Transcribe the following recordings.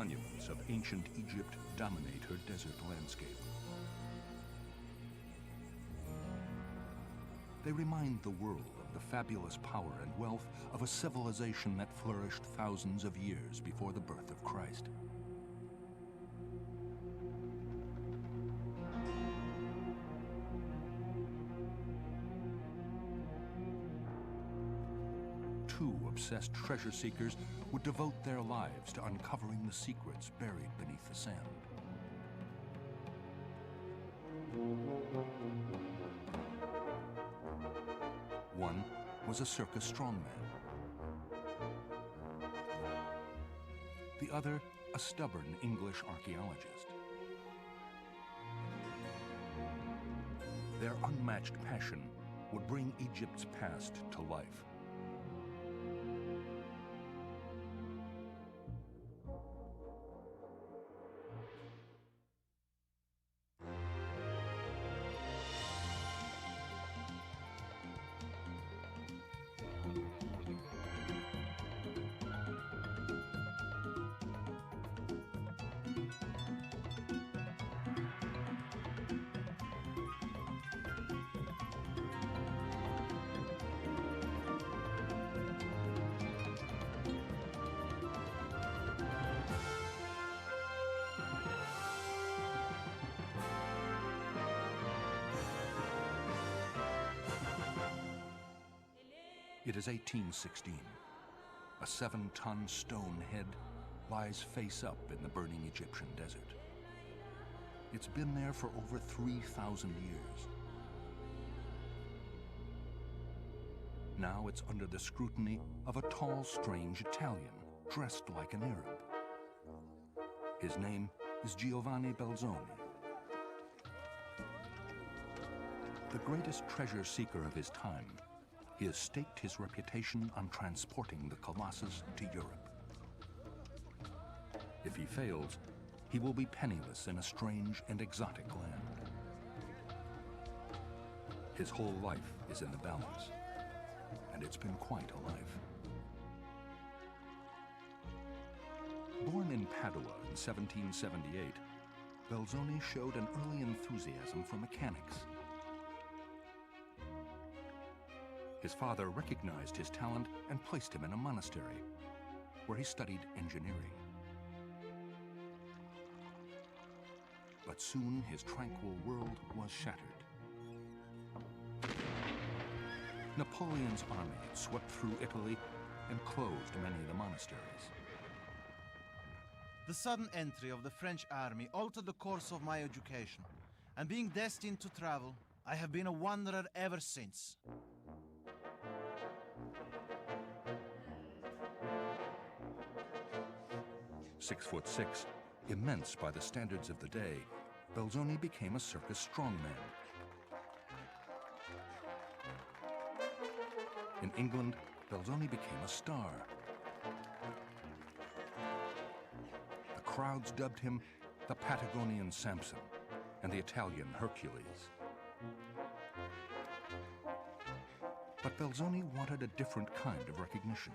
monuments of ancient Egypt dominate her desert landscape. They remind the world of the fabulous power and wealth of a civilization that flourished thousands of years before the birth of Christ. Two obsessed treasure seekers would devote their lives to uncovering the secrets buried beneath the sand. One was a circus strongman. The other, a stubborn English archaeologist. Their unmatched passion would bring Egypt's past to life. It is 1816. A 7-ton stone head lies face up in the burning Egyptian desert. It's been there for over 3,000 years. Now it's under the scrutiny of a tall, strange Italian dressed like an Arab. His name is Giovanni Belzoni. The greatest treasure seeker of his time, he has staked his reputation on transporting the Colossus to Europe. If he fails, he will be penniless in a strange and exotic land. His whole life is in the balance, and it's been quite a life. Born in Padua in 1778, Belzoni showed an early enthusiasm for mechanics. His father recognized his talent and placed him in a monastery, where he studied engineering. But soon his tranquil world was shattered. Napoleon's army had swept through Italy and closed many of the monasteries. The sudden entry of the French army altered the course of my education, and being destined to travel, I have been a wanderer ever since. 6'6", immense by the standards of the day, Belzoni became a circus strongman. In England, Belzoni became a star. The crowds dubbed him the Patagonian Samson and the Italian Hercules. But Belzoni wanted a different kind of recognition.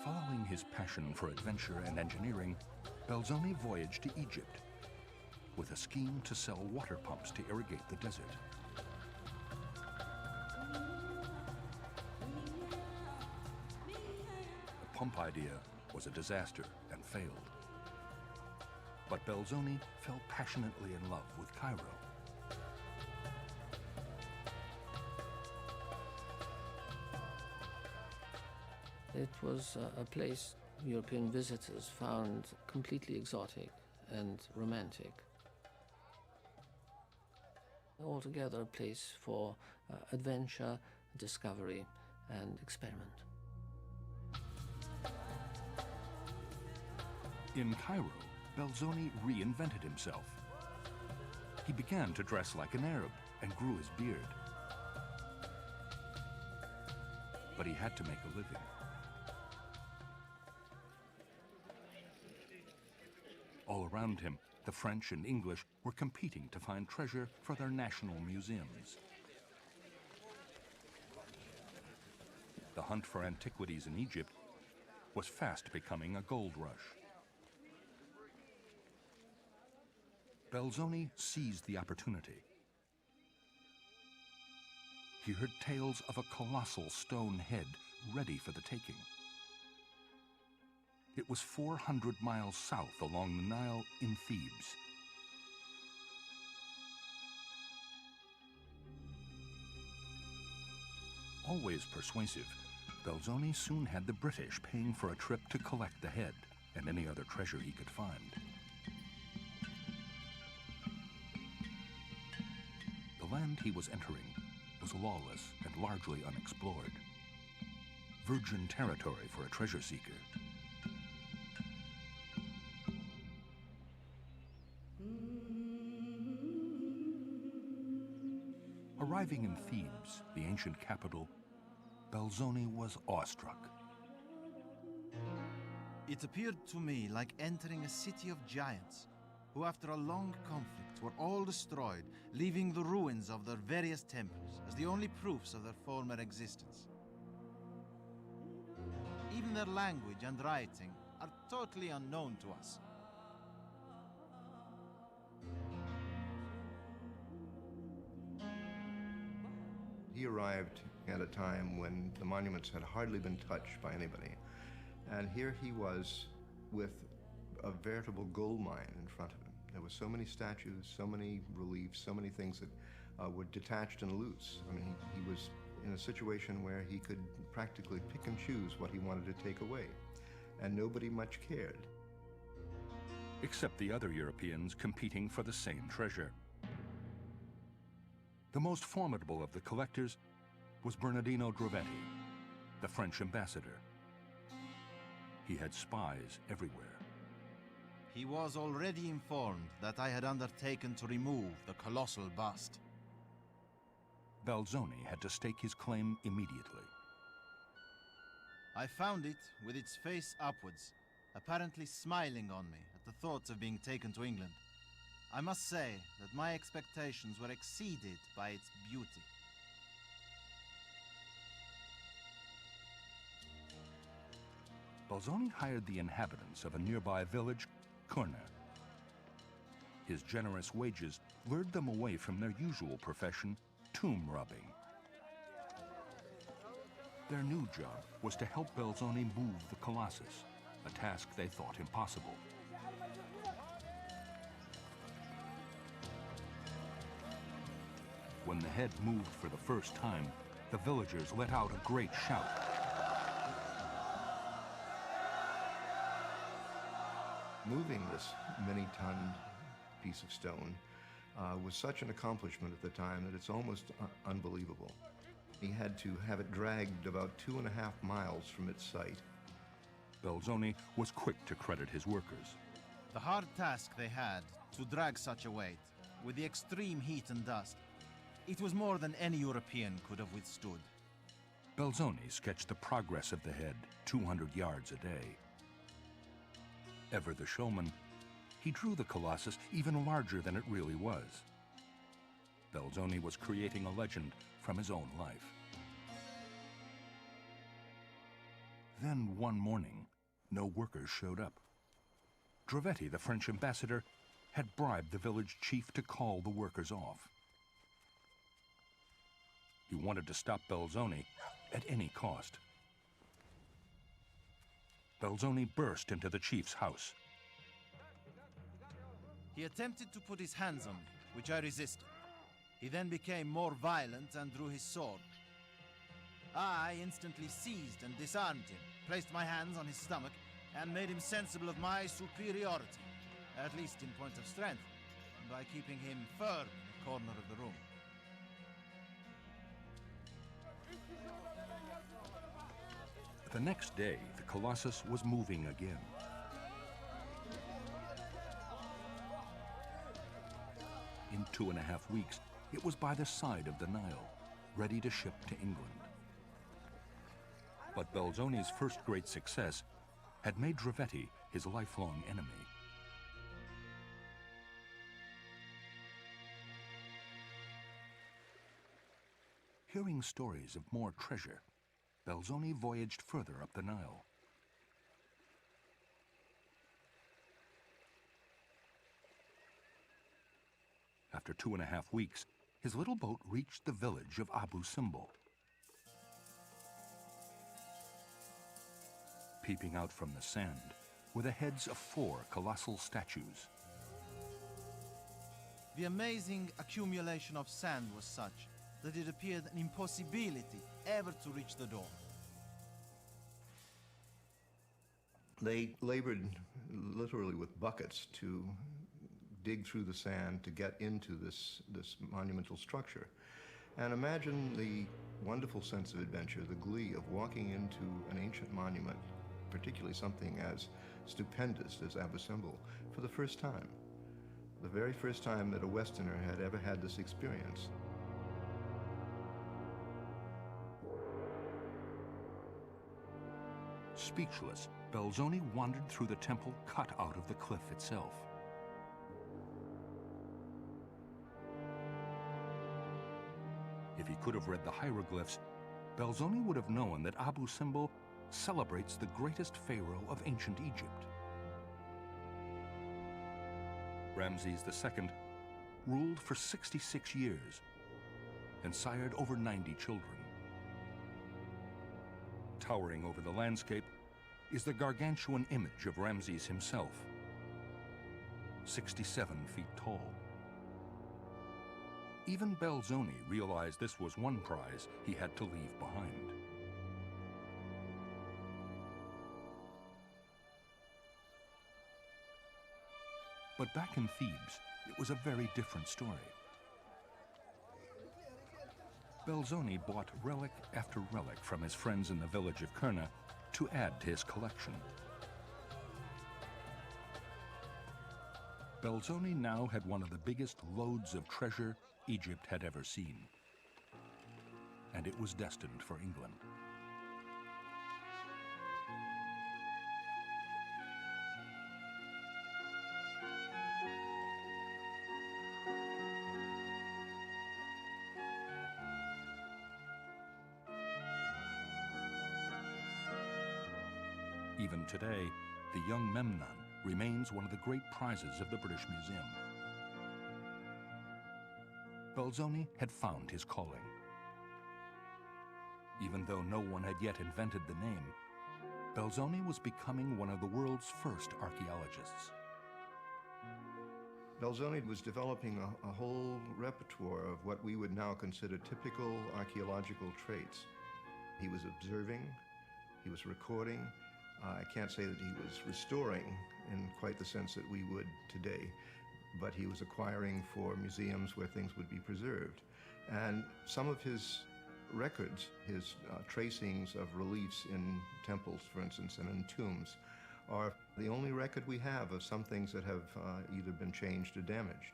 Following his passion for adventure and engineering, Belzoni voyaged to Egypt with a scheme to sell water pumps to irrigate the desert. The pump idea was a disaster and failed. But Belzoni fell passionately in love with Cairo. It was a place European visitors found completely exotic and romantic. Altogether a place for adventure, discovery, and experiment. In Cairo, Belzoni reinvented himself. He began to dress like an Arab and grew his beard. But he had to make a living. All around him, the French and English were competing to find treasure for their national museums. The hunt for antiquities in Egypt was fast becoming a gold rush. Belzoni seized the opportunity. He heard tales of a colossal stone head ready for the taking. It was 400 miles south along the Nile in Thebes. Always persuasive, Belzoni soon had the British paying for a trip to collect the head and any other treasure he could find. The land he was entering was lawless and largely unexplored. Virgin territory for a treasure seeker. Arriving in Thebes, the ancient capital, Belzoni was awestruck. It appeared to me like entering a city of giants, who after a long conflict were all destroyed, leaving the ruins of their various temples as the only proofs of their former existence. Even their language and writing are totally unknown to us. He arrived at a time when the monuments had hardly been touched by anybody. And here he was with a veritable gold mine in front of him. There were so many statues, so many reliefs, so many things that were detached and loose. I mean, he was in a situation where he could practically pick and choose what he wanted to take away. And nobody much cared. Except the other Europeans competing for the same treasure. The most formidable of the collectors was Bernardino Drovetti, the French ambassador. He had spies everywhere. He was already informed that I had undertaken to remove the colossal bust. Belzoni had to stake his claim immediately. I found it with its face upwards, apparently smiling on me at the thought of being taken to England. I must say that my expectations were exceeded by its beauty. Belzoni hired the inhabitants of a nearby village, Kurna. His generous wages lured them away from their usual profession, tomb robbing. Their new job was to help Belzoni move the Colossus, a task they thought impossible. When the head moved for the first time, the villagers let out a great shout. Moving this many-ton piece of stone was such an accomplishment at the time that it's almost unbelievable. He had to have it dragged about 2.5 miles from its site. Belzoni was quick to credit his workers. The hard task they had to drag such a weight, with the extreme heat and dust, it was more than any European could have withstood. Belzoni sketched the progress of the head 200 yards a day. Ever the showman, he drew the Colossus even larger than it really was. Belzoni was creating a legend from his own life. Then one morning, no workers showed up. Drovetti, the French ambassador, had bribed the village chief to call the workers off. He wanted to stop Belzoni at any cost. Belzoni burst into the chief's house. He attempted to put his hands on me, which I resisted. He then became more violent and drew his sword. I instantly seized and disarmed him, placed my hands on his stomach, and made him sensible of my superiority, at least in point of strength, by keeping him firm in the corner of the room. The next day, the Colossus was moving again. In 2.5 weeks, it was by the side of the Nile, ready to ship to England. But Belzoni's first great success had made Drovetti his lifelong enemy. Hearing stories of more treasure, Belzoni voyaged further up the Nile. After 2.5 weeks, his little boat reached the village of Abu Simbel. Peeping out from the sand were the heads of 4 colossal statues. The amazing accumulation of sand was such that it appeared an impossibility ever to reach the door. They labored literally with buckets to dig through the sand to get into this monumental structure. And imagine the wonderful sense of adventure, the glee of walking into an ancient monument, particularly something as stupendous as Abu Simbel, for the first time. The very first time that a Westerner had ever had this experience. Speechless, Belzoni wandered through the temple cut out of the cliff itself. If he could have read the hieroglyphs, Belzoni would have known that Abu Simbel celebrates the greatest pharaoh of ancient Egypt. Ramses II ruled for 66 years and sired over 90 children. Towering over the landscape is the gargantuan image of Ramses himself, 67 feet tall. Even Belzoni realized this was one prize he had to leave behind. But back in Thebes, it was a very different story. Belzoni bought relic after relic from his friends in the village of Kurna to add to his collection. Belzoni now had one of the biggest loads of treasure Egypt had ever seen, and it was destined for England. Even today, the young Memnon remains one of the great prizes of the British Museum. Belzoni had found his calling. Even though no one had yet invented the name, Belzoni was becoming one of the world's first archaeologists. Belzoni was developing a whole repertoire of what we would now consider typical archaeological traits. He was observing, he was recording. I can't say that he was restoring in quite the sense that we would today, but he was acquiring for museums where things would be preserved. And some of his records, his tracings of reliefs in temples, for instance, and in tombs, are the only record we have of some things that have either been changed or damaged.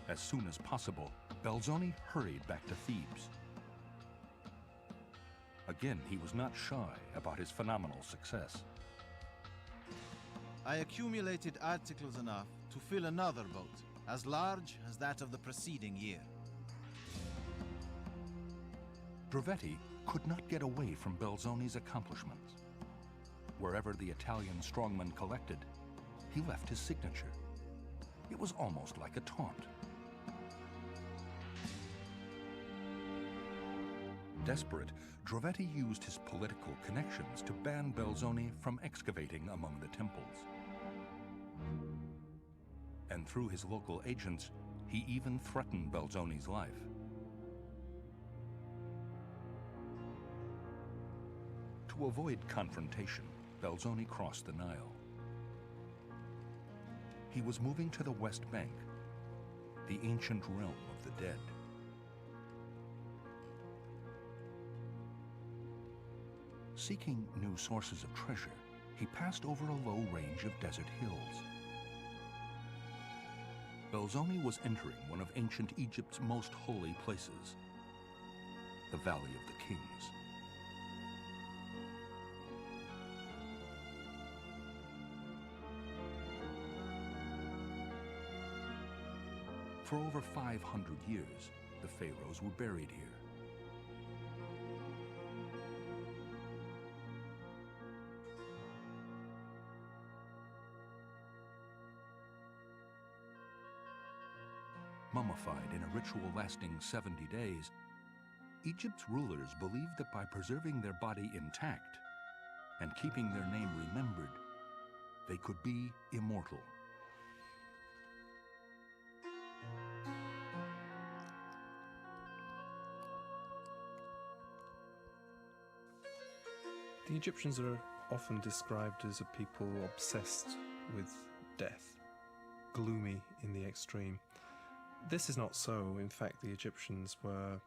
As soon as possible, Belzoni hurried back to Thebes. Again, he was not shy about his phenomenal success. I accumulated articles enough to fill another boat, as large as that of the preceding year. Drovetti could not get away from Belzoni's accomplishments. Wherever the Italian strongman collected, he left his signature. It was almost like a taunt. Desperate, Drovetti used his political connections to ban Belzoni from excavating among the temples. And through his local agents, he even threatened Belzoni's life. To avoid confrontation, Belzoni crossed the Nile. He was moving to the West Bank, the ancient realm of the dead. Seeking new sources of treasure, he passed over a low range of desert hills. Belzoni was entering one of ancient Egypt's most holy places, the Valley of the Kings. For over 500 years, the pharaohs were buried here. Mummified in a ritual lasting 70 days, Egypt's rulers believed that by preserving their body intact and keeping their name remembered, they could be immortal. The Egyptians are often described as a people obsessed with death, gloomy in the extreme. This is not so. In fact, the Egyptians were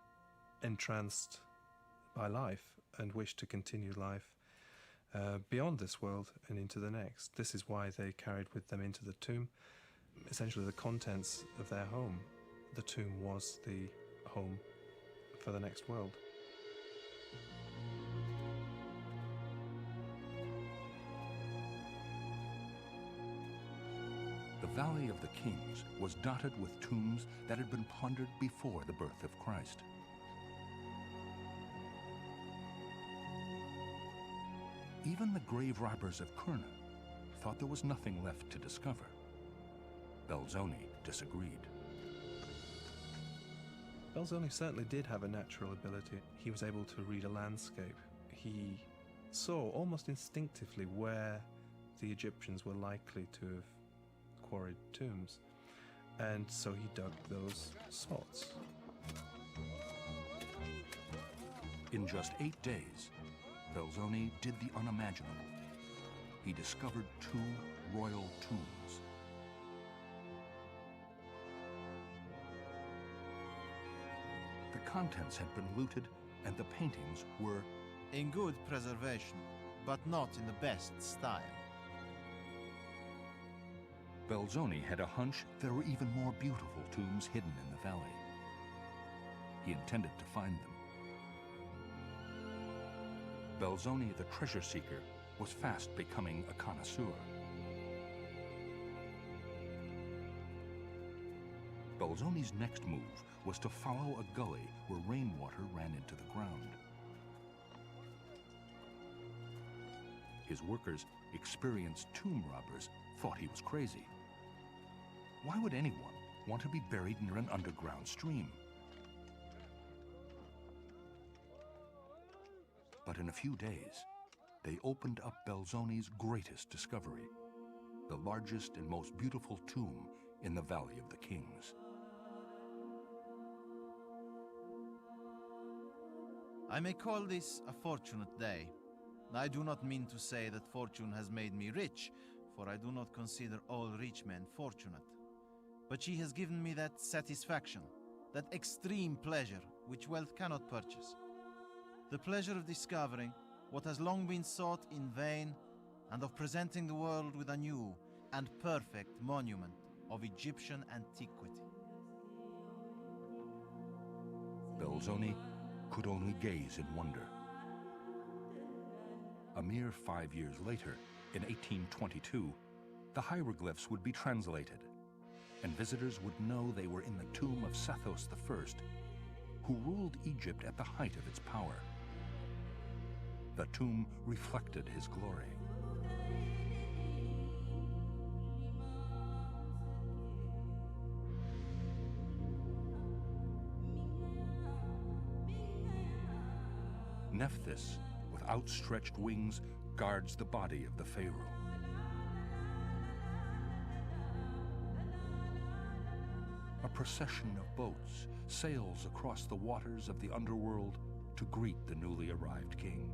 entranced by life and wished to continue life beyond this world and into the next. This is why they carried with them into the tomb essentially the contents of their home. The tomb was the home for the next world. The Valley of the Kings was dotted with tombs that had been plundered before the birth of Christ. Even the grave robbers of Kurna thought there was nothing left to discover. Belzoni disagreed. Belzoni certainly did have a natural ability. He was able to read a landscape. He saw almost instinctively where the Egyptians were likely to have quarried tombs, and so he dug those spots. In just 8 days, Belzoni did the unimaginable. He discovered 2 royal tombs. The contents had been looted, and the paintings were in good preservation, but not in the best style. Belzoni had a hunch there were even more beautiful tombs hidden in the valley. He intended to find them. Belzoni, the treasure seeker, was fast becoming a connoisseur. Belzoni's next move was to follow a gully where rainwater ran into the ground. His workers, experienced tomb robbers, thought he was crazy. Why would anyone want to be buried near an underground stream? But in a few days, they opened up Belzoni's greatest discovery, the largest and most beautiful tomb in the Valley of the Kings. I may call this a fortunate day. I do not mean to say that fortune has made me rich, for I do not consider all rich men fortunate. But she has given me that satisfaction, that extreme pleasure which wealth cannot purchase. The pleasure of discovering what has long been sought in vain, and of presenting the world with a new and perfect monument of Egyptian antiquity. Belzoni could only gaze in wonder. A mere 5 years later, in 1822, the hieroglyphs would be translated, and visitors would know they were in the tomb of Sethos I, who ruled Egypt at the height of its power. The tomb reflected his glory. Nephthys, with outstretched wings, guards the body of the pharaoh. A procession of boats sails across the waters of the underworld to greet the newly arrived king.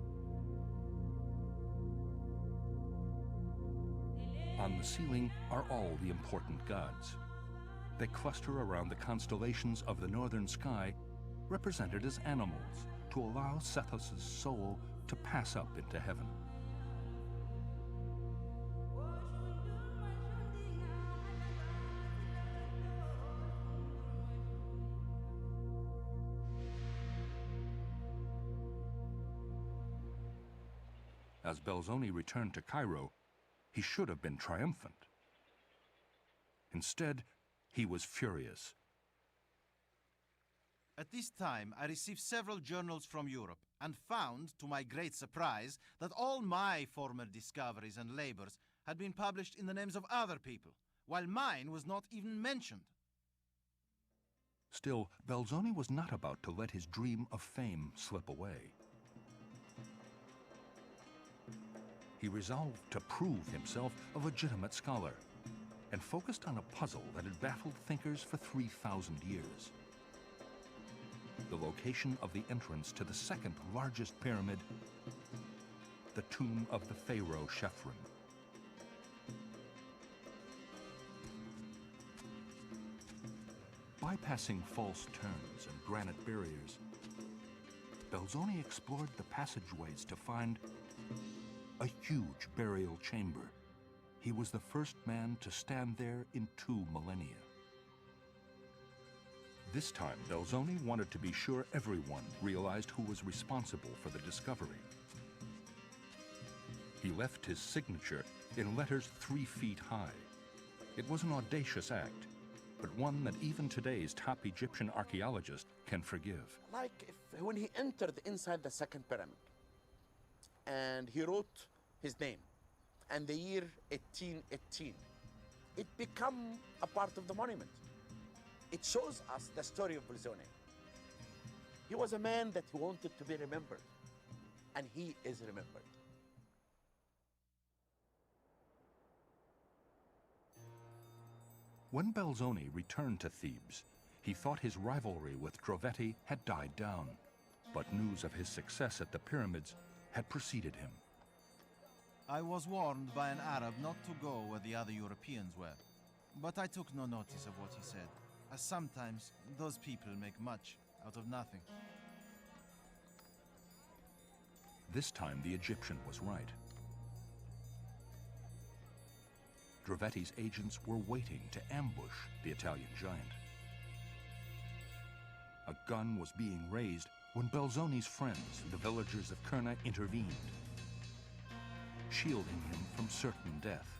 On the ceiling are all the important gods. They cluster around the constellations of the northern sky, represented as animals, to allow Sethos' soul to pass up into heaven. As Belzoni returned to Cairo, he should have been triumphant. Instead, he was furious At this time, I received several journals from Europe and found, to my great surprise, that all my former discoveries and labors had been published in the names of other people, while mine was not even mentioned. Still, Belzoni was not about to let his dream of fame slip away. He resolved to prove himself a legitimate scholar and focused on a puzzle that had baffled thinkers for 3,000 years. The location of the entrance to the second largest pyramid, the tomb of the pharaoh Chephren. Bypassing false turns and granite barriers, Belzoni explored the passageways to find a huge burial chamber. He was the first man to stand there in 2 millennia. This time, Belzoni wanted to be sure everyone realized who was responsible for the discovery. He left his signature in letters 3 feet high. It was an audacious act, but one that even today's top Egyptian archaeologist can forgive. Like when he entered inside the second pyramid, and he wrote his name, and the year 1818, it became a part of the monument. It shows us the story of Belzoni. He was a man that he wanted to be remembered, and he is remembered. When Belzoni returned to Thebes, he thought his rivalry with Drovetti had died down, but news of his success at the pyramids had preceded him. I was warned by an Arab not to go where the other Europeans were, but I took no notice of what he said, as sometimes those people make much out of nothing. This time the Egyptian was right. Drovetti's agents were waiting to ambush the Italian giant. A gun was being raised when Belzoni's friends, the villagers of Kurna, intervened, shielding him from certain death.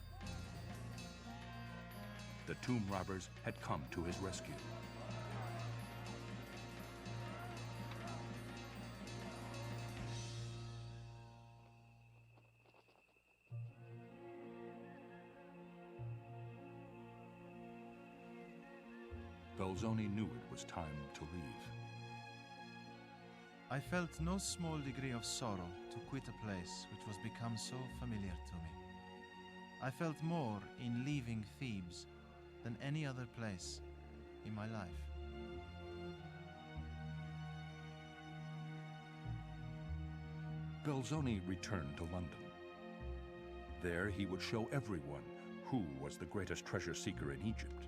The tomb robbers had come to his rescue. Belzoni knew it was time to leave. I felt no small degree of sorrow to quit a place which was become so familiar to me. I felt more in leaving Thebes than any other place in my life. Belzoni returned to London. There he would show everyone who was the greatest treasure seeker in Egypt.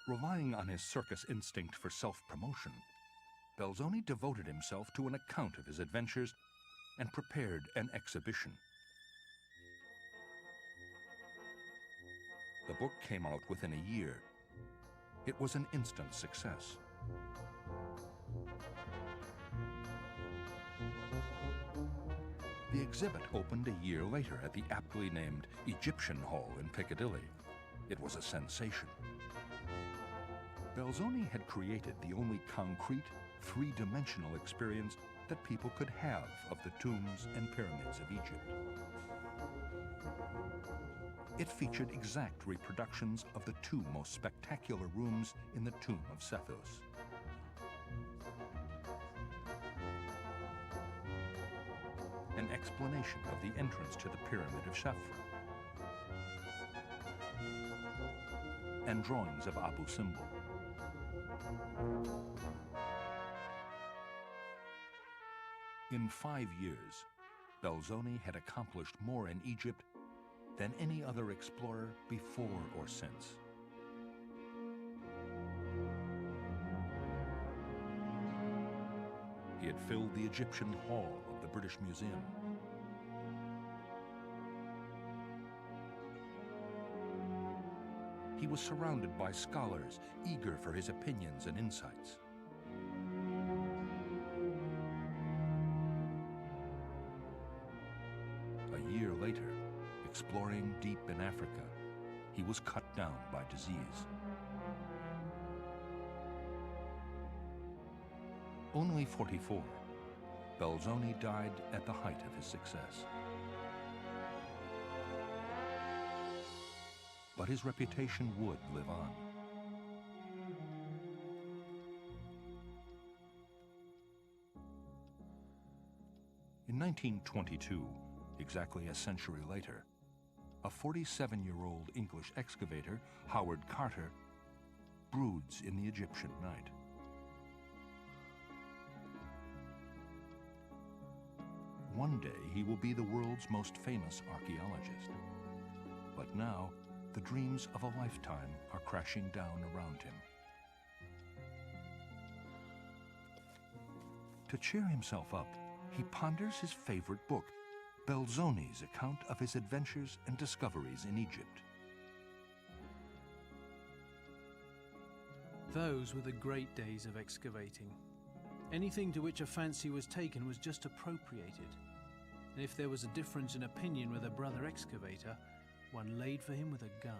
Relying on his circus instinct for self-promotion, Belzoni devoted himself to an account of his adventures and prepared an exhibition. The book came out within a year. It was an instant success. The exhibit opened a year later at the aptly named Egyptian Hall in Piccadilly. It was a sensation. Belzoni had created the only concrete, three-dimensional experience that people could have of the tombs and pyramids of Egypt. It featured exact reproductions of the 2 most spectacular rooms in the tomb of Sethos. An explanation of the entrance to the pyramid of Chephren, and drawings of Abu Simbel. In 5 years, Belzoni had accomplished more in Egypt than any other explorer before or since. He had filled the Egyptian Hall of the British Museum. He was surrounded by scholars eager for his opinions and insights. A year later, in Africa, he was cut down by disease. Only 44, Belzoni died at the height of his success. But his reputation would live on. In 1922, exactly a century later, a 47-year-old English excavator, Howard Carter, broods in the Egyptian night. One day he will be the world's most famous archaeologist. But now, the dreams of a lifetime are crashing down around him. To cheer himself up, he ponders his favorite book, Belzoni's account of his adventures and discoveries in Egypt. Those were the great days of excavating. Anything to which a fancy was taken was just appropriated. And if there was a difference in opinion with a brother excavator, one laid for him with a gun.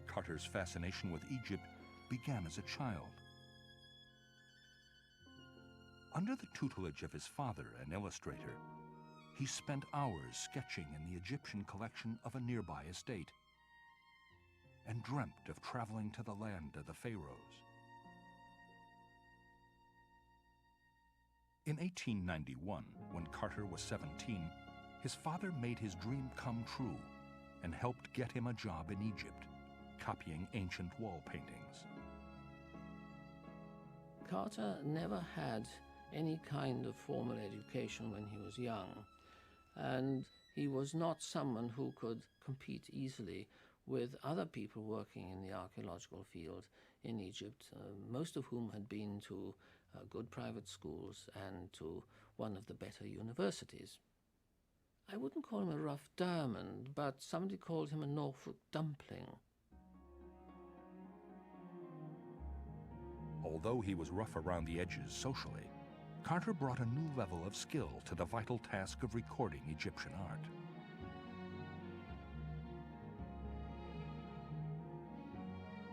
Carter's fascination with Egypt began as a child. Under the tutelage of his father, an illustrator, he spent hours sketching in the Egyptian collection of a nearby estate and dreamt of traveling to the land of the pharaohs. In 1891, when Carter was 17, his father made his dream come true and helped get him a job in Egypt, copying ancient wall paintings. Carter never had any kind of formal education when he was young, and he was not someone who could compete easily with other people working in the archaeological field in Egypt, most of whom had been to good private schools and to one of the better universities. I wouldn't call him a rough diamond, but somebody called him a Norfolk dumpling. Although he was rough around the edges socially, Carter brought a new level of skill to the vital task of recording Egyptian art.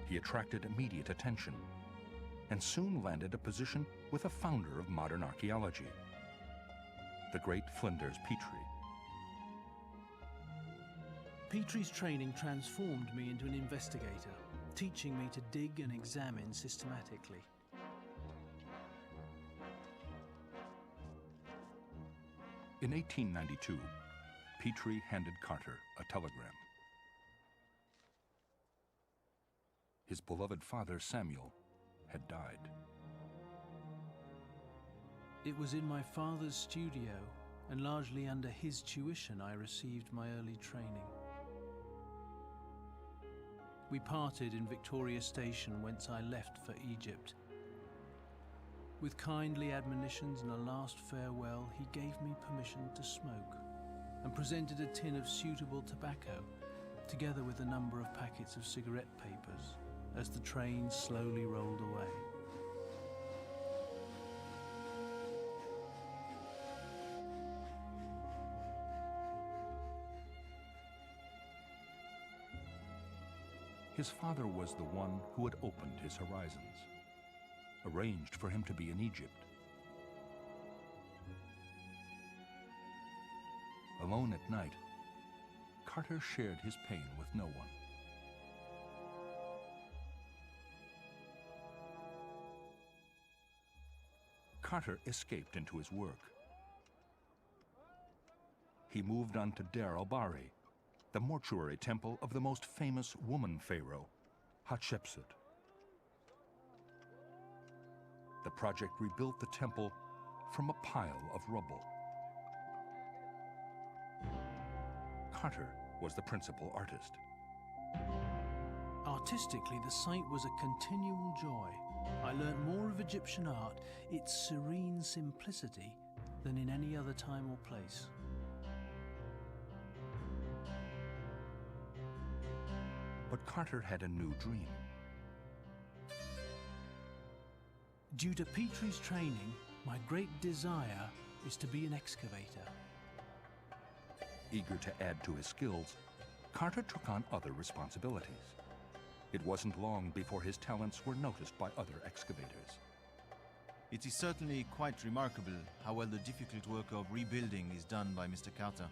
He attracted immediate attention and soon landed a position with a founder of modern archaeology, the great Flinders Petrie. Petrie's training transformed me into an investigator, teaching me to dig and examine systematically. In 1892, Petrie handed Carter a telegram. His beloved father, Samuel, had died. It was in my father's studio, and largely under his tuition I received my early training. We parted in Victoria Station, whence I left for Egypt. With kindly admonitions and a last farewell, he gave me permission to smoke and presented a tin of suitable tobacco, together with a number of packets of cigarette papers, as the train slowly rolled away. His father was the one who had opened his horizons, arranged for him to be in Egypt. Alone at night, Carter shared his pain with no one. Carter escaped into his work. He moved on to Der el-Bahri, the mortuary temple of the most famous woman pharaoh, Hatshepsut. The project rebuilt the temple from a pile of rubble. Carter was the principal artist. Artistically, the site was a continual joy. I learned more of Egyptian art, its serene simplicity, than in any other time or place. But Carter had a new dream. Due to Petrie's training, my great desire is to be an excavator. Eager to add to his skills, Carter took on other responsibilities. It wasn't long before his talents were noticed by other excavators. It is certainly quite remarkable how well the difficult work of rebuilding is done by Mr. Carter.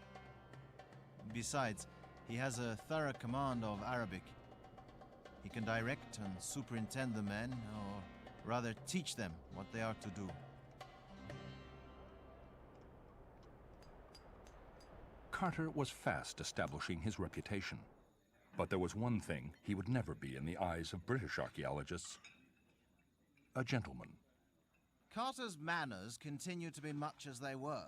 Besides, he has a thorough command of Arabic. He can direct and superintend the men, or rather teach them what they are to do. Carter was fast establishing his reputation. But there was one thing he would never be in the eyes of British archaeologists: a gentleman. Carter's manners continue to be much as they were.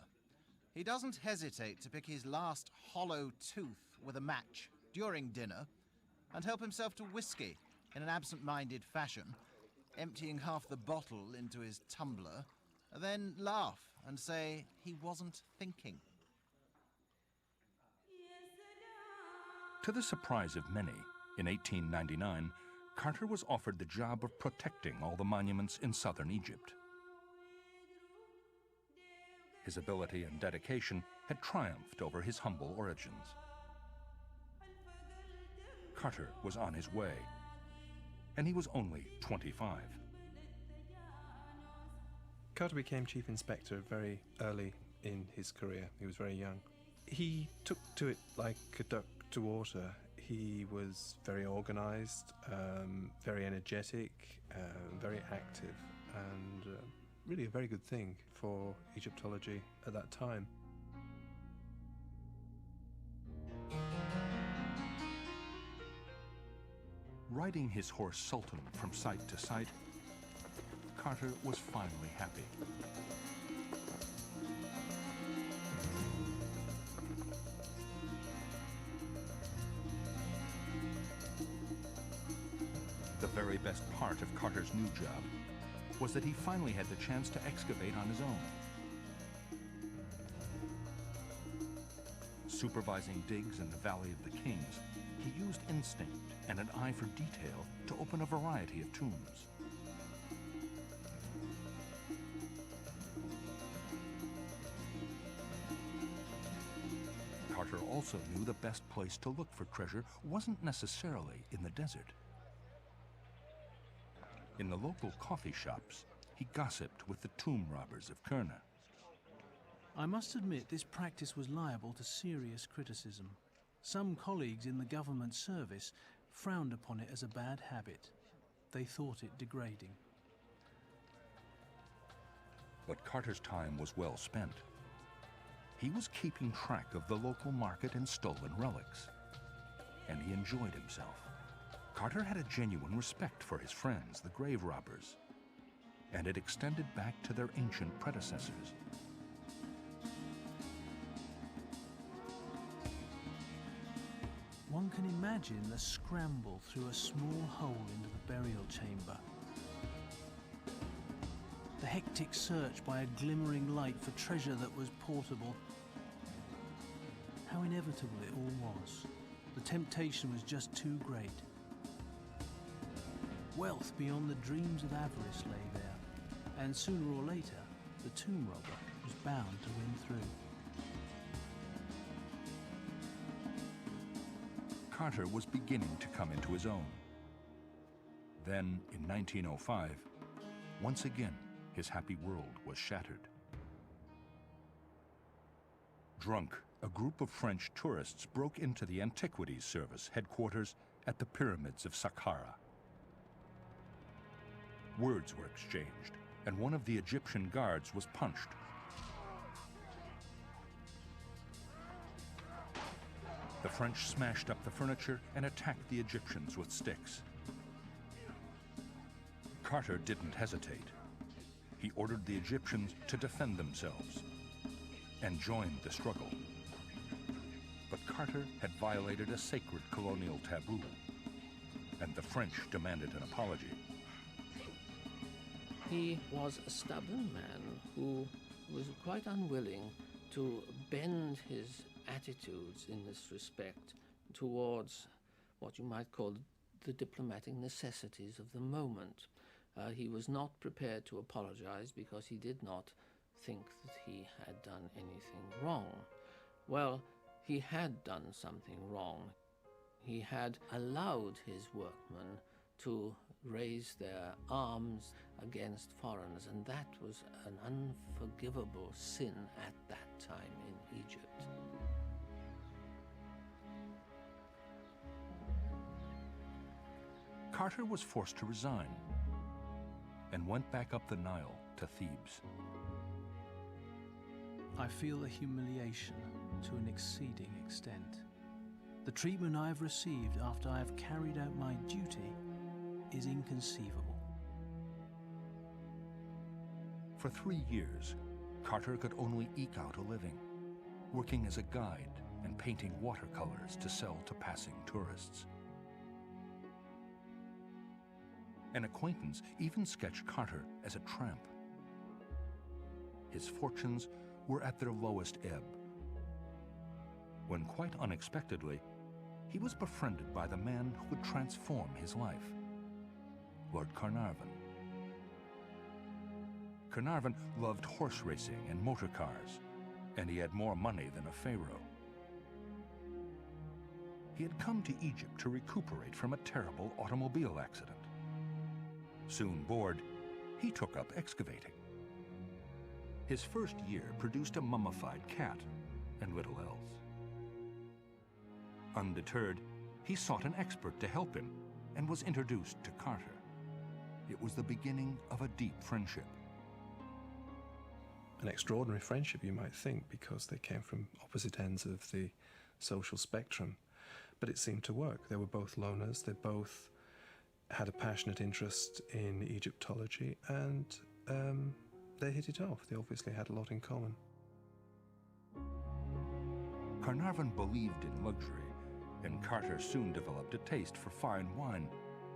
He doesn't hesitate to pick his last hollow tooth with a match during dinner and help himself to whiskey in an absent-minded fashion, emptying half the bottle into his tumbler, then laugh and say he wasn't thinking. To the surprise of many, in 1899, Carter was offered the job of protecting all the monuments in southern Egypt. His ability and dedication had triumphed over his humble origins. Carter was on his way, and he was only 25. Carter became chief inspector very early in his career. He was very young. He took to it like a duck to water. He was very organized, very energetic, very active, and really a very good thing for Egyptology at that time. Riding his horse Sultan from site to site, Carter was finally happy. The very best part of Carter's new job was that he finally had the chance to excavate on his own. Supervising digs in the Valley of the Kings, he used instinct and an eye for detail to open a variety of tombs. Carter also knew the best place to look for treasure wasn't necessarily in the desert. In the local coffee shops, he gossiped with the tomb robbers of Kurna. I must admit this practice was liable to serious criticism. Some colleagues in the government service frowned upon it as a bad habit. They thought it degrading. But Carter's time was well spent. He was keeping track of the local market in stolen relics, and he enjoyed himself. Carter had a genuine respect for his friends, the grave robbers, and it extended back to their ancient predecessors. One can imagine the scramble through a small hole into the burial chamber. The hectic search by a glimmering light for treasure that was portable. How inevitable it all was. The temptation was just too great. Wealth beyond the dreams of avarice lay there, and sooner or later, the tomb robber was bound to win through. Carter was beginning to come into his own. Then, in 1905, once again, his happy world was shattered. Drunk, a group of French tourists broke into the Antiquities Service headquarters at the pyramids of Saqqara. Words were exchanged, and one of the Egyptian guards was punched. The French smashed up the furniture and attacked the Egyptians with sticks. Carter didn't hesitate. He ordered the Egyptians to defend themselves and joined the struggle. But Carter had violated a sacred colonial taboo, and the French demanded an apology. He was a stubborn man who was quite unwilling to bend his attitudes in this respect towards what you might call the diplomatic necessities of the moment. He was not prepared to apologize because he did not think that he had done anything wrong. Well, he had done something wrong. He had allowed his workmen to raise their arms against foreigners, and that was an unforgivable sin at that time in Egypt. Carter was forced to resign and went back up the Nile to Thebes. I feel the humiliation to an exceeding extent. The treatment I have received after I have carried out my duty is inconceivable. For 3 years, Carter could only eke out a living, working as a guide and painting watercolors to sell to passing tourists. An acquaintance even sketched Carter as a tramp. His fortunes were at their lowest ebb, when quite unexpectedly, he was befriended by the man who would transform his life, Lord Carnarvon. Carnarvon loved horse racing and motor cars, and he had more money than a pharaoh. He had come to Egypt to recuperate from a terrible automobile accident. Soon bored, he took up excavating. His first year produced a mummified cat and little else. Undeterred, he sought an expert to help him and was introduced to Carter. It was the beginning of a deep friendship. An extraordinary friendship, you might think, because they came from opposite ends of the social spectrum. But it seemed to work. They were both loners. They both had a passionate interest in Egyptology, and they hit it off. They obviously had a lot in common. Carnarvon believed in luxury, and Carter soon developed a taste for fine wine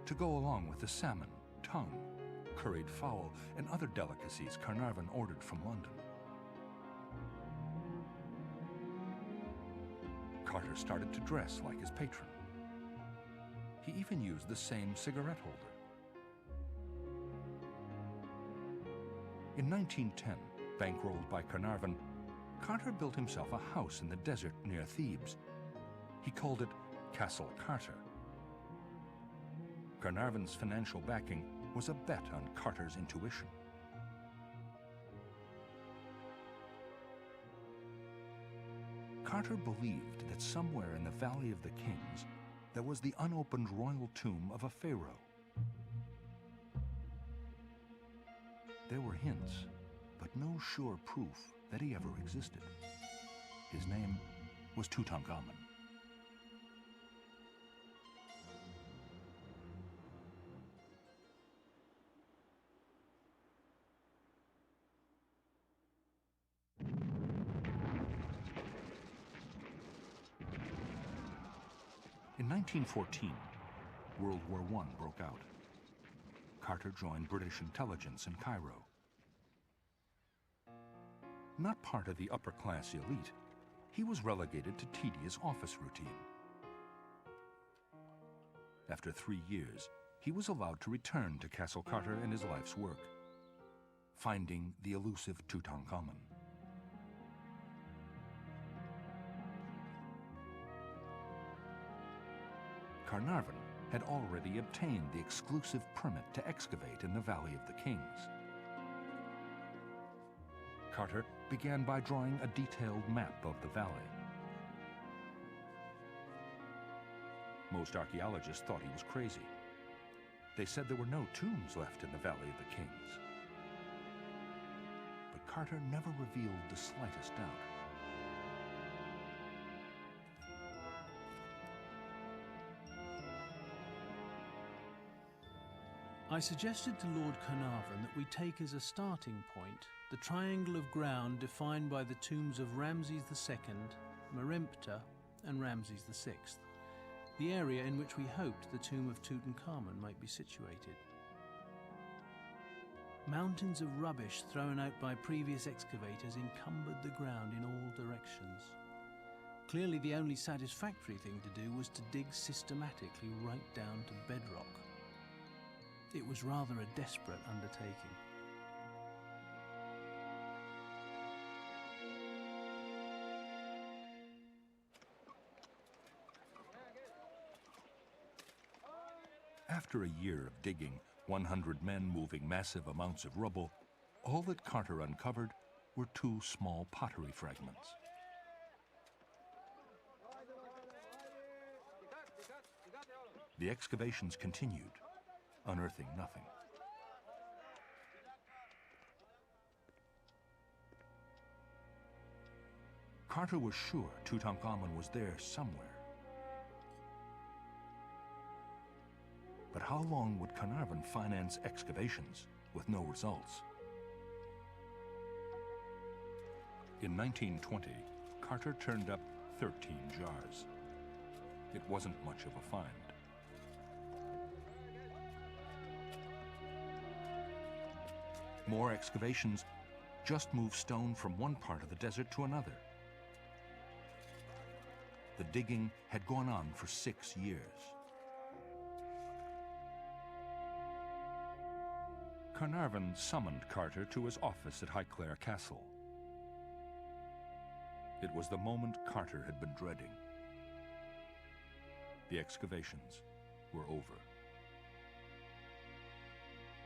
to go along with the salmon, tongue, curried fowl, and other delicacies Carnarvon ordered from London. Carter started to dress like his patron. He even used the same cigarette holder. In 1910, bankrolled by Carnarvon, Carter built himself a house in the desert near Thebes. He called it Castle Carter. Carnarvon's financial backing was a bet on Carter's intuition. Carter believed that somewhere in the Valley of the Kings there was the unopened royal tomb of a pharaoh. There were hints, but no sure proof that he ever existed. His name was Tutankhamun. In 1914, World War I broke out. Carter joined British intelligence in Cairo. Not part of the upper-class elite, he was relegated to tedious office routine. After 3 years, he was allowed to return to Castle Carter and his life's work, finding the elusive Tutankhamun. Carnarvon had already obtained the exclusive permit to excavate in the Valley of the Kings. Carter began by drawing a detailed map of the valley. Most archaeologists thought he was crazy. They said there were no tombs left in the Valley of the Kings. But Carter never revealed the slightest doubt. I suggested to Lord Carnarvon that we take as a starting point the triangle of ground defined by the tombs of Ramses II, Meremptah, and Ramses VI, the area in which we hoped the tomb of Tutankhamun might be situated. Mountains of rubbish thrown out by previous excavators encumbered the ground in all directions. Clearly, the only satisfactory thing to do was to dig systematically right down to bedrock. It was rather a desperate undertaking. After a year of digging, 100 men moving massive amounts of rubble, all that Carter uncovered were 2 small pottery fragments. The excavations continued, unearthing nothing. Carter was sure Tutankhamun was there somewhere. But how long would Carnarvon finance excavations with no results? In 1920, Carter turned up 13 jars. It wasn't much of a find. More excavations just moved stone from one part of the desert to another. The digging had gone on for 6 years. Carnarvon summoned Carter to his office at Highclere Castle. It was the moment Carter had been dreading. The excavations were over.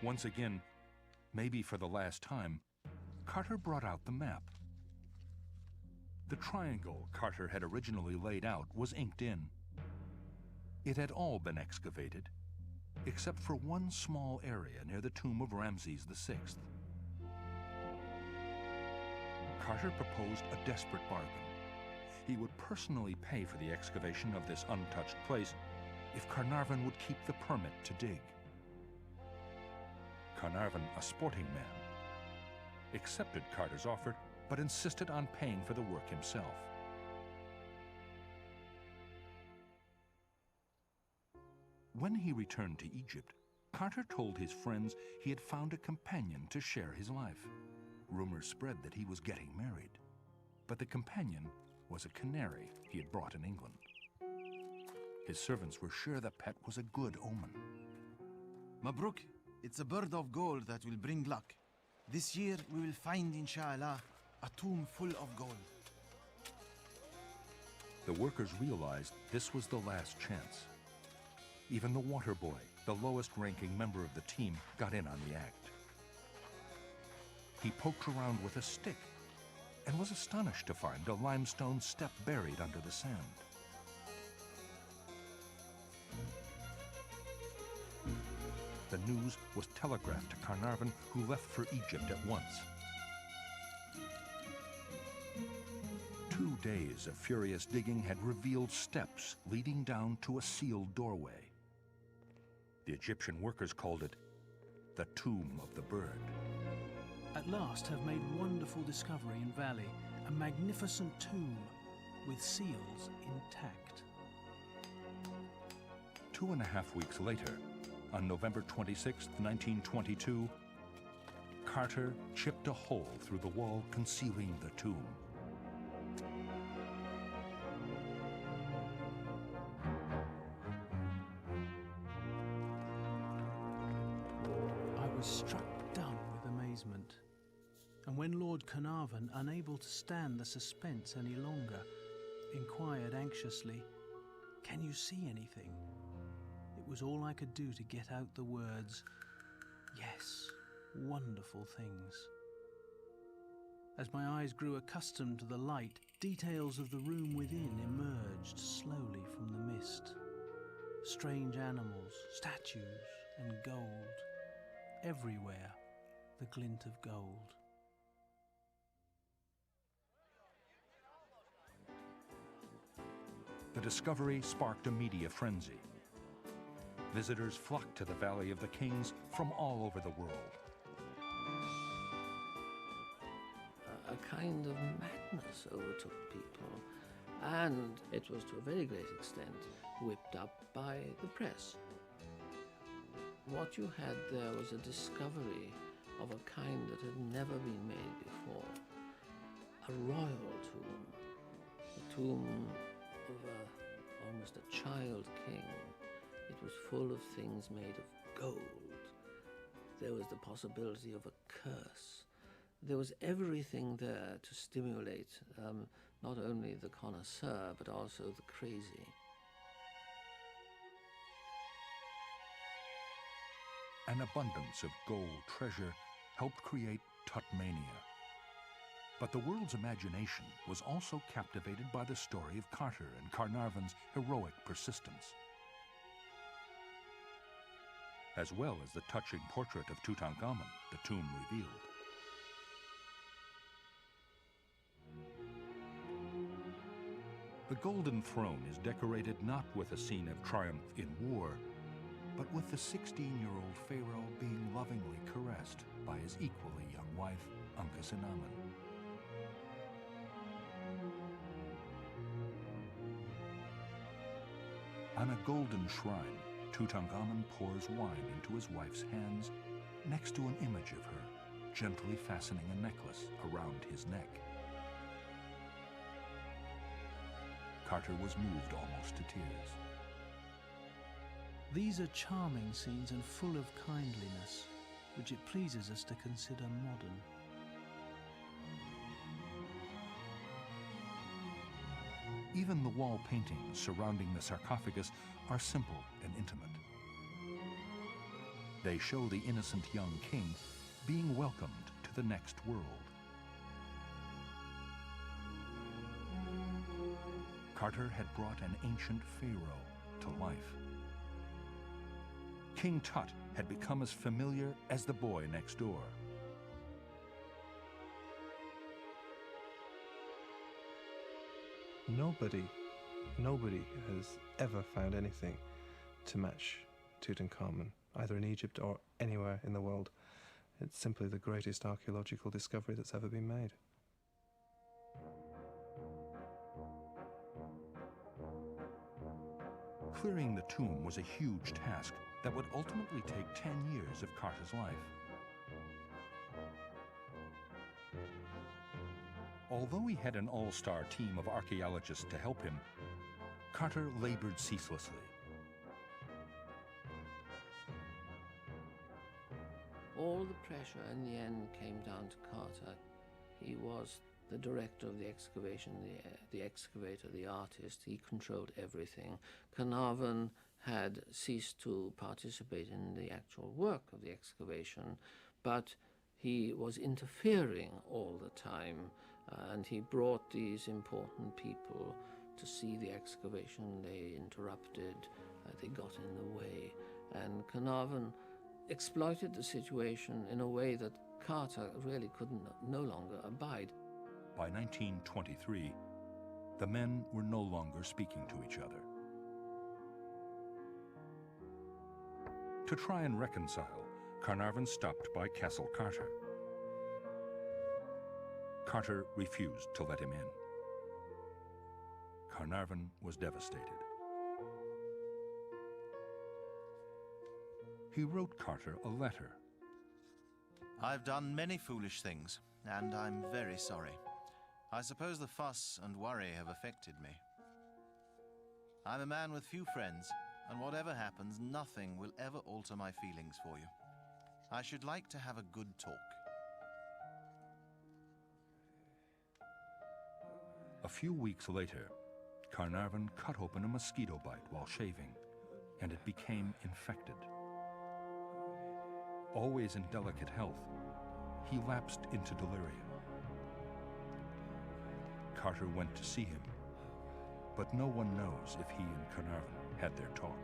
Once again, maybe for the last time, Carter brought out the map. The triangle Carter had originally laid out was inked in. It had all been excavated, except for one small area near the tomb of Ramses VI. Carter proposed a desperate bargain. He would personally pay for the excavation of this untouched place if Carnarvon would keep the permit to dig. Carnarvon, a sporting man, accepted Carter's offer, but insisted on paying for the work himself. When he returned to Egypt, Carter told his friends he had found a companion to share his life. Rumors spread that he was getting married, but the companion was a canary he had brought in England. His servants were sure the pet was a good omen. Mabruk, it's a bird of gold that will bring luck. This year we will find, inshallah, a tomb full of gold. The workers realized this was the last chance. Even the water boy, the lowest-ranking member of the team, got in on the act. He poked around with a stick and was astonished to find a limestone step buried under the sand. The news was telegraphed to Carnarvon, who left for Egypt at once. 2 days of furious digging had revealed steps leading down to a sealed doorway. The Egyptian workers called it the Tomb of the Bird. At last have made wonderful discovery in valley, a magnificent tomb with seals intact. 2.5 weeks later, on November 26, 1922, Carter chipped a hole through the wall concealing the tomb. I was struck dumb with amazement. And when Lord Carnarvon, unable to stand the suspense any longer, inquired anxiously, "Can you see anything?" It was all I could do to get out the words, "Yes, wonderful things." As my eyes grew accustomed to the light, details of the room within emerged slowly from the mist. Strange animals, statues, and gold. Everywhere, the glint of gold. The discovery sparked a media frenzy. Visitors flocked to the Valley of the Kings from all over the world. A kind of madness overtook people, and it was to a very great extent whipped up by the press. What you had there was a discovery of a kind that had never been made before. A royal tomb, the tomb of almost a child king. It was full of things made of gold. There was the possibility of a curse. There was everything there to stimulate not only the connoisseur, but also the crazy. an abundance of gold treasure helped create Tutmania. But the world's imagination was also captivated by the story of Carter and Carnarvon's heroic persistence, as well as the touching portrait of Tutankhamun the tomb revealed. The Golden Throne is decorated not with a scene of triumph in war, but with the 16-year-old pharaoh being lovingly caressed by his equally young wife, Ankhesenamun. On a golden shrine, Tutankhamun pours wine into his wife's hands next to an image of her, gently fastening a necklace around his neck. Carter was moved almost to tears. These are charming scenes and full of kindliness, which it pleases us to consider modern. Even the wall paintings surrounding the sarcophagus are simple and intimate. They show the innocent young king being welcomed to the next world. Carter had brought an ancient pharaoh to life. King Tut had become as familiar as the boy next door. Nobody has ever found anything to match Tutankhamun, either in Egypt or anywhere in the world. It's simply the greatest archaeological discovery that's ever been made. Clearing the tomb was a huge task that would ultimately take 10 years of Carter's life. Although he had an all-star team of archaeologists to help him, Carter labored ceaselessly. All the pressure in the end came down to Carter. He was the director of the excavation, the excavator, the artist. He controlled everything. Carnarvon had ceased to participate in the actual work of the excavation, but he was interfering all the time, and he brought these important people to see the excavation. They interrupted, they got in the way, and Carnarvon exploited the situation in a way that Carter really could no longer abide. By 1923, the men were no longer speaking to each other. To try and reconcile, Carnarvon stopped by Castle Carter. Carter refused to let him in. Carnarvon was devastated. He wrote Carter a letter. I've done many foolish things, and I'm very sorry. I suppose the fuss and worry have affected me. I'm a man with few friends, and whatever happens, nothing will ever alter my feelings for you. I should like to have a good talk. A few weeks later, Carnarvon cut open a mosquito bite while shaving, and it became infected. Always in delicate health, he lapsed into delirium. Carter went to see him, but no one knows if he and Carnarvon had their talk.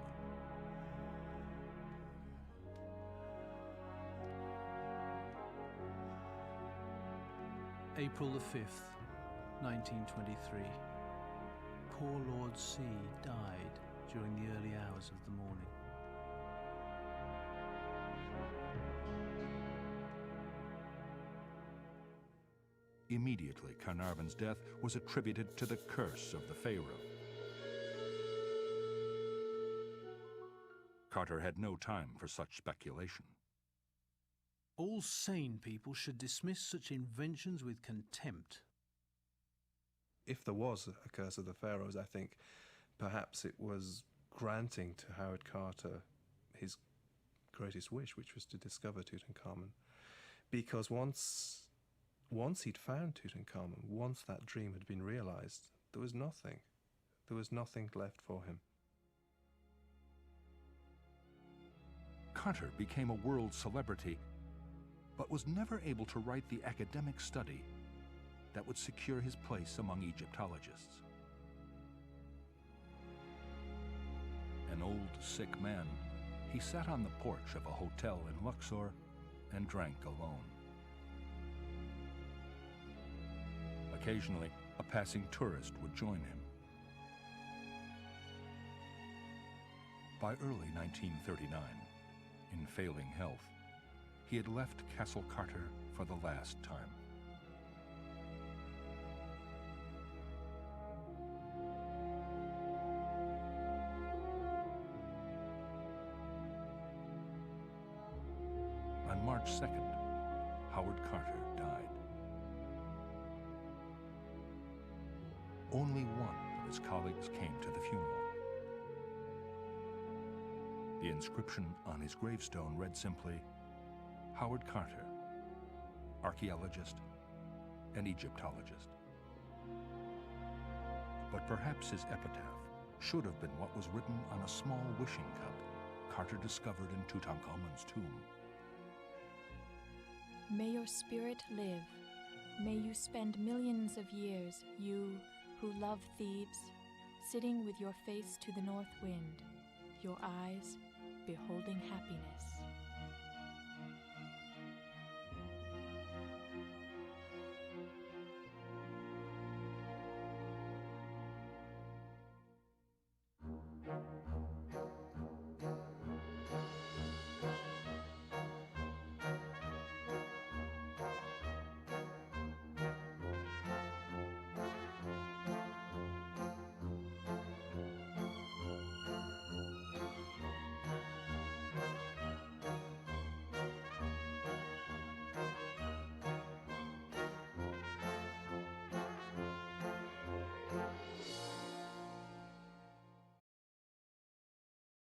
April the 5th, 1923. Poor Lord C died during the early hours of the morning. Immediately, Carnarvon's death was attributed to the curse of the pharaoh. Carter had no time for such speculation. All sane people should dismiss such inventions with contempt. If there was a curse of the pharaohs, I think perhaps it was granting to Howard Carter his greatest wish, which was to discover Tutankhamun. Because once he'd found Tutankhamun, once that dream had been realized, there was nothing. There was nothing left for him. Carter became a world celebrity, but was never able to write the academic study that would secure his place among Egyptologists. An old, sick man, he sat on the porch of a hotel in Luxor and drank alone. Occasionally, a passing tourist would join him. By early 1939, in failing health, he had left Castle Carter for the last time. On March 2nd, Howard Carter died. Only one of his colleagues came to the funeral. The inscription on his gravestone read simply, Howard Carter, archaeologist and Egyptologist. But perhaps his epitaph should have been what was written on a small wishing cup Carter discovered in Tutankhamun's tomb. May your spirit live. May you spend millions of years, you who love Thebes, sitting with your face to the north wind, your eyes beholding happiness.